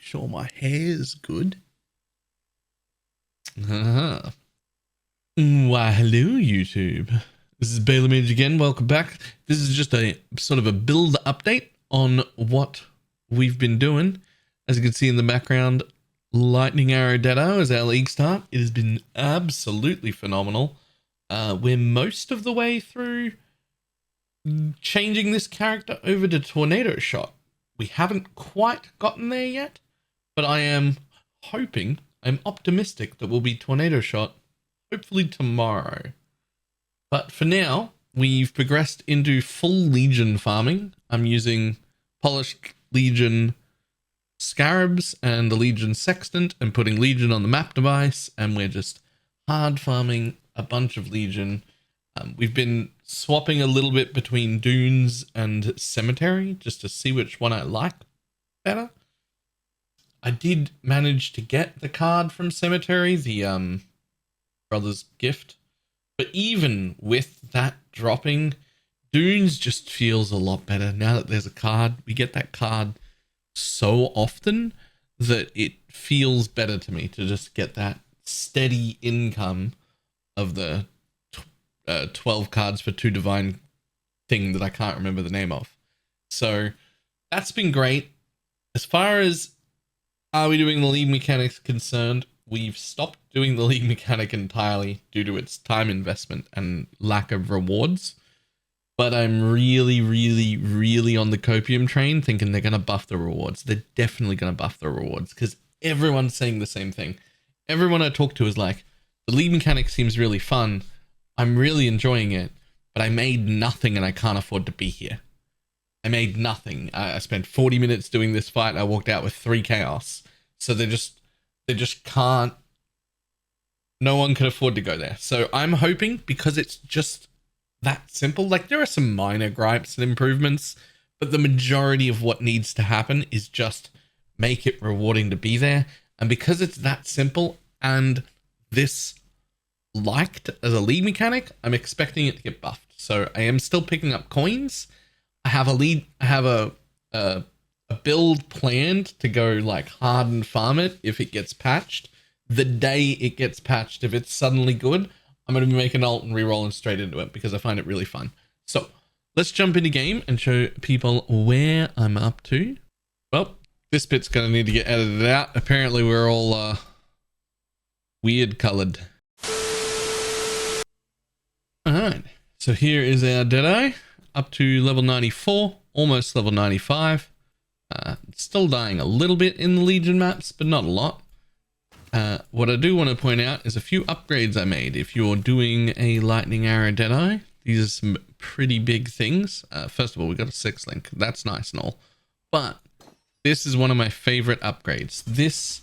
sure my hair's good. Uh-huh. Why, hello, YouTube. This is Baylor Mage again. Welcome back. This is just a sort of a build update on what we've been doing. As you can see in the background, Lightning Arrow Deado is our league start. It has been absolutely phenomenal. We're most of the way through changing this character over to Tornado Shot. We haven't quite gotten there yet, but I am hoping, I'm optimistic that we'll be Tornado Shot hopefully tomorrow. But for now, we've progressed into full Legion farming. I'm using Polished Legion Scarabs and the Legion Sextant and putting Legion on the map device, and we're just hard farming a bunch of Legion. We've been swapping a little bit between Dunes and Cemetery just to see which one I like better. I did manage to get the card from Cemetery, the Brother's Gift, but even with that dropping, Dunes just feels a lot better now that there's a card. We get that card so often that it feels better to me to just get that steady income of the 12 cards for 2 divine thing that I can't remember the name of. So that's been great. As far as are we doing the league mechanics concerned, we've stopped doing the league mechanic entirely due to its time investment and lack of rewards. But I'm really on the copium train, thinking they're going to buff the rewards. They're definitely going to buff the rewards because everyone's saying the same thing. Everyone I talk to is like, the league mechanic seems really fun. I'm really enjoying it, but I made nothing and I can't afford to be here. I made nothing. I spent 40 minutes doing this fight. I walked out with 3 chaos. So they just can't. No one can afford to go there. So I'm hoping, because it's just that simple, like there are some minor gripes and improvements, but the majority of what needs to happen is just make it rewarding to be there. And because it's that simple and this liked as a league mechanic, I'm expecting it to get buffed. So I am still picking up coins. I have a build planned to go like hard and farm it if it gets patched. The day it gets patched, if it's suddenly good, I'm going to be making an ult and re-rolling straight into it because I find it really fun. So let's jump into game and show people where I'm up to. Well, this bit's going to need to get edited out. Apparently we're all weird colored. Alright, so here is our Deado, up to level 94, almost level 95. Still dying a little bit in the Legion maps, but not a lot. What I do want to point out is a few upgrades I made. If you're doing a Lightning Arrow Deado, these are some pretty big things. First of all, we got a 6 link. That's nice and all. But this is one of my favorite upgrades. This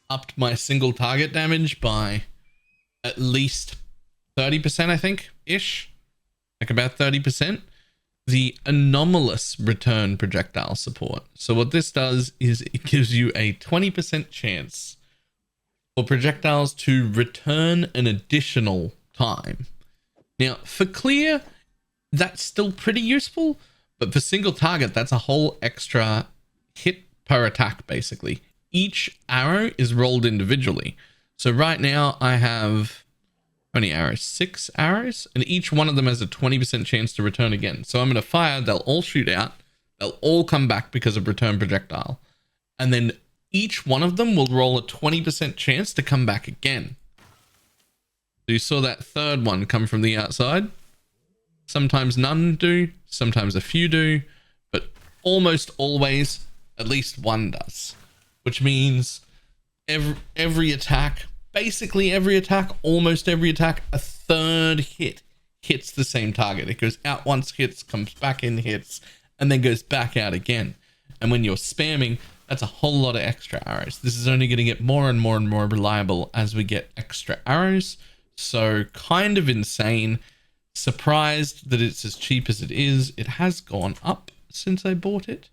upped my single target damage by at least 30%, I think, ish. Like about 30%. The anomalous return projectile support. So what this does is it gives you a 20% chance for projectiles to return an additional time. Now, for clear, that's still pretty useful, but for single target, that's a whole extra hit per attack, basically. Each arrow is rolled individually. So right now I have how many arrows? 6 arrows, and each one of them has a 20% chance to return again. So I'm going to fire, they'll all shoot out, they'll all come back because of return projectile, and then each one of them will roll a 20% chance to come back again. So you saw that third one come from the outside. Sometimes none do, sometimes a few do, but almost always at least one does, which means every attack, basically every attack, almost every attack, a third hit hits the same target. It goes out once, hits, comes back in, hits, and then goes back out again. And when you're spamming, that's a whole lot of extra arrows. This is only going to get more and more reliable as we get extra arrows. So kind of insane. Surprised that it's as cheap as it is. It has gone up since I bought it.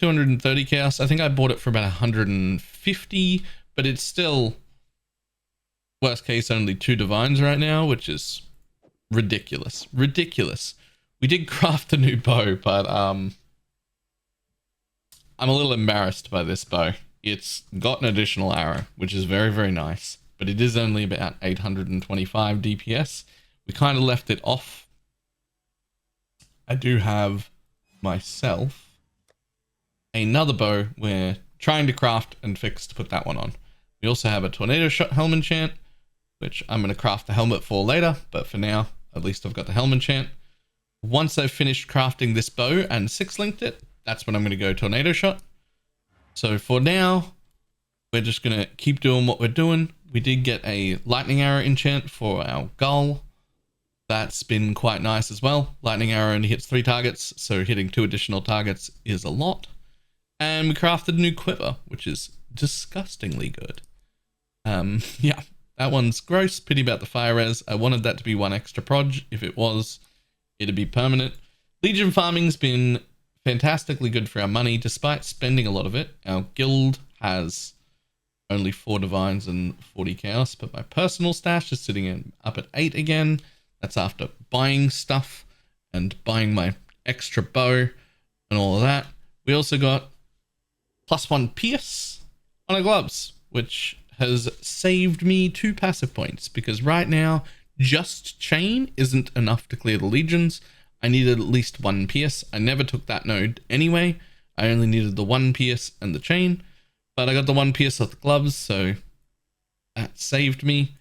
230 chaos. I think I bought it for about 150, but it's still worst case only 2 divines right now, which is ridiculous. We did craft a new bow, but I'm a little embarrassed by this bow. It's got an additional arrow, which is very, very nice, but it is only about 825 DPS. We kind of left it off. I do have myself another bow we're trying to craft and fix to put that one on. We also have a tornado shot helm enchant, which I'm going to craft the helmet for later, but for now, at least I've got the helm enchant. Once I've finished crafting this bow and 6-linked it, that's when I'm going to go tornado shot. So for now, we're just going to keep doing what we're doing. We did get a lightning arrow enchant for our gull. That's been quite nice as well. Lightning arrow only hits 3 targets, so hitting 2 additional targets is a lot. And we crafted a new quiver, which is disgustingly good. Yeah, that one's gross. Pity about the fire res. I wanted that to be 1 extra proj. If it was, it'd be permanent. Legion farming's been fantastically good for our money, despite spending a lot of it. Our guild has only 4 divines and 40 chaos, but my personal stash is sitting up at 8 again. That's after buying stuff and buying my extra bow and all of that. We also got +1 pierce on our gloves, which has saved me 2 passive points, because right now just chain isn't enough to clear the legions. I needed at least 1 pierce. I never took that node anyway. I only needed the 1 pierce and the chain, but I got the 1 pierce off the gloves, so that saved me.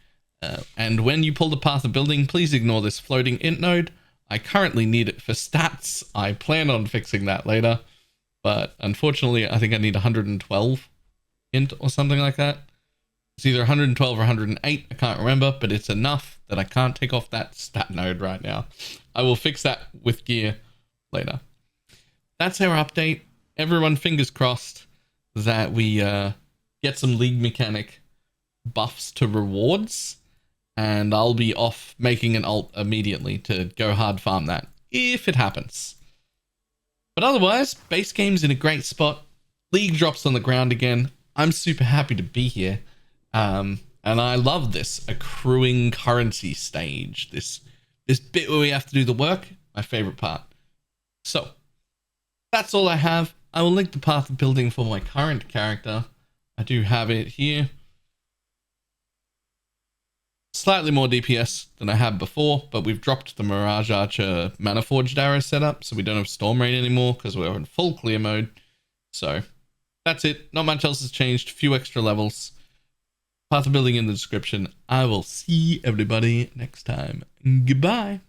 And when you pull the path of building, please ignore this floating int node. I currently need it for stats. I plan on fixing that later, but unfortunately I think I need 112 int or something like that. It's either 112 or 108, I can't remember, but it's enough that I can't take off that stat node right now. I will fix that with gear later. That's our update. Everyone, fingers crossed that we get some league mechanic buffs to rewards, and I'll be off making an ult immediately to go hard farm that, if it happens. But otherwise, base game's in a great spot. League drops on the ground again. I'm super happy to be here. And I love this accruing currency stage. This bit where we have to do the work, my favorite part. So, that's all I have. I will link the path of building for my current character. I do have it here. Slightly more DPS than I had before, but we've dropped the Mirage Archer Mana Forged arrow setup, so we don't have Storm Rain anymore because we're in full clear mode. So, that's it. Not much else has changed. Few extra levels. Path of building in the description. I will see everybody next time. Goodbye.